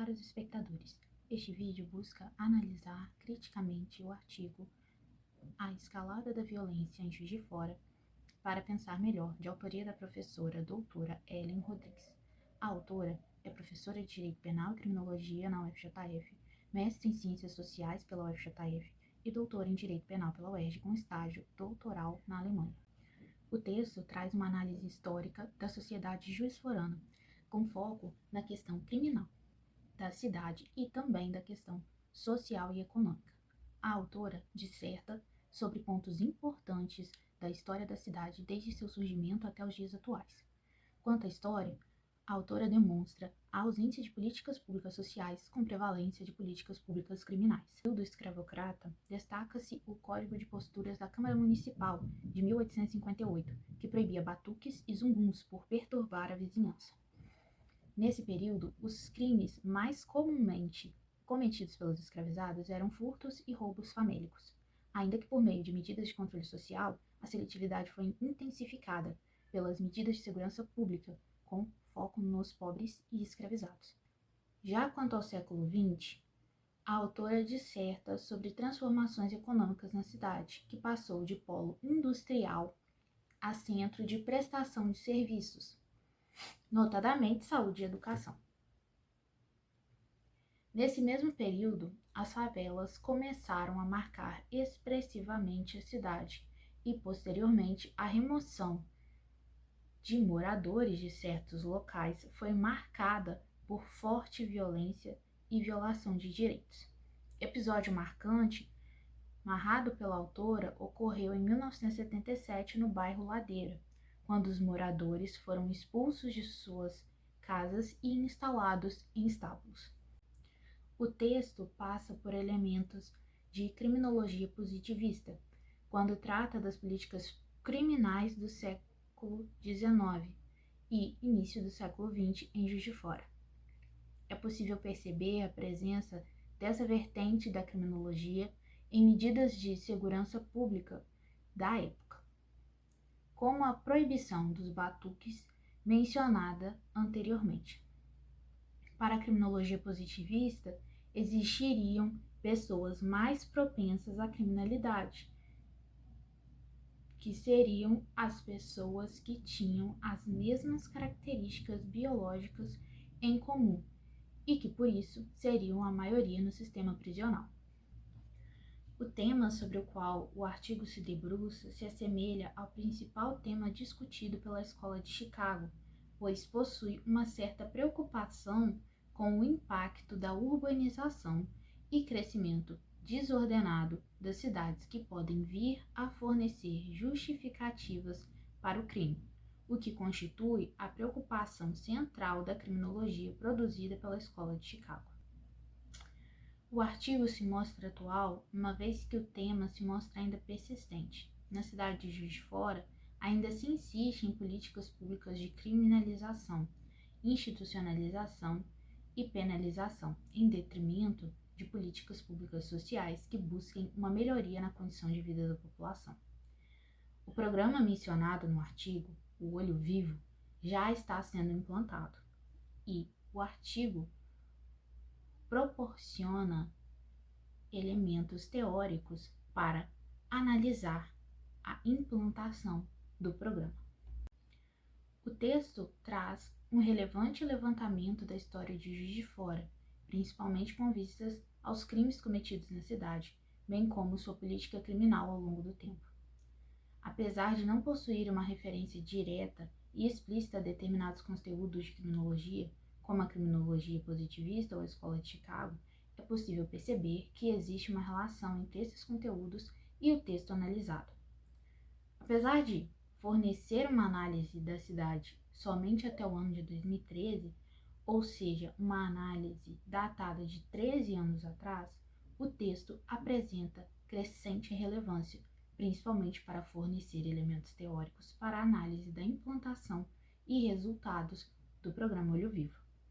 caros espectadores. Este vídeo busca analisar criticamente o artigo A Escalada da Violência em Juiz de Fora para pensar melhor, de autoria da professora doutora Ellen Rodrigues. A autora é professora de Direito Penal e Criminologia na UFJF, mestre em Ciências Sociais pela UFJF e doutora em Direito Penal pela UERJ com estágio doutoral na Alemanha. O texto traz uma análise histórica da sociedade juiz-forana, com foco na questão criminal da cidade e também da questão social e econômica. A autora disserta sobre pontos importantes da história da cidade desde seu surgimento até os dias atuais. Quanto à história, a autora demonstra a ausência de políticas públicas sociais com prevalência de políticas públicas criminais. No do escravocrata, destaca-se o Código de Posturas da Câmara Municipal de 1858, que proibia batuques e zunguns por perturbar a vizinhança. Nesse período, os crimes mais comumente cometidos pelos escravizados eram furtos e roubos famélicos. Ainda que por meio de medidas de controle social, a seletividade foi intensificada pelas medidas de segurança pública, com foco nos pobres e escravizados. Já quanto ao século XX, a autora disserta sobre transformações econômicas na cidade, que passou de polo industrial a centro de prestação de serviços, notadamente saúde e educação. Nesse mesmo período, as favelas começaram a marcar expressivamente a cidade e, posteriormente, a remoção de moradores de certos locais foi marcada por forte violência e violação de direitos. Episódio marcante, narrado pela autora, ocorreu em 1977 no bairro Ladeira, quando os moradores foram expulsos de suas casas e instalados em estábulos. O texto passa por elementos de criminologia positivista, quando trata das políticas criminais do século XIX e início do século XX em Juiz de Fora. É possível perceber a presença dessa vertente da criminologia em medidas de segurança pública da época, como a proibição dos batuques mencionada anteriormente. Para a criminologia positivista, existiriam pessoas mais propensas à criminalidade, que seriam as pessoas que tinham as mesmas características biológicas em comum e que, por isso, seriam a maioria no sistema prisional. O tema sobre o qual o artigo se debruça se assemelha ao principal tema discutido pela Escola de Chicago, pois possui uma certa preocupação com o impacto da urbanização e crescimento desordenado das cidades que podem vir a fornecer justificativas para o crime, o que constitui a preocupação central da criminologia produzida pela Escola de Chicago. O artigo se mostra atual, uma vez que o tema se mostra ainda persistente. Na cidade de Juiz de Fora, ainda se insiste em políticas públicas de criminalização, institucionalização e penalização, em detrimento de políticas públicas sociais que busquem uma melhoria na condição de vida da população. O programa mencionado no artigo, o Olho Vivo, já está sendo implantado e o artigo proporciona elementos teóricos para analisar a implantação do programa. O texto traz um relevante levantamento da história de Juiz de Fora, principalmente com vistas aos crimes cometidos na cidade, bem como sua política criminal ao longo do tempo. Apesar de não possuir uma referência direta e explícita a determinados conteúdos de criminologia, como a criminologia positivista ou a Escola de Chicago, é possível perceber que existe uma relação entre esses conteúdos e o texto analisado. Apesar de fornecer uma análise da cidade somente até o ano de 2013, ou seja, uma análise datada de 13 anos atrás, o texto apresenta crescente relevância, principalmente para fornecer elementos teóricos para a análise da implantação e resultados do programa Olho Vivo.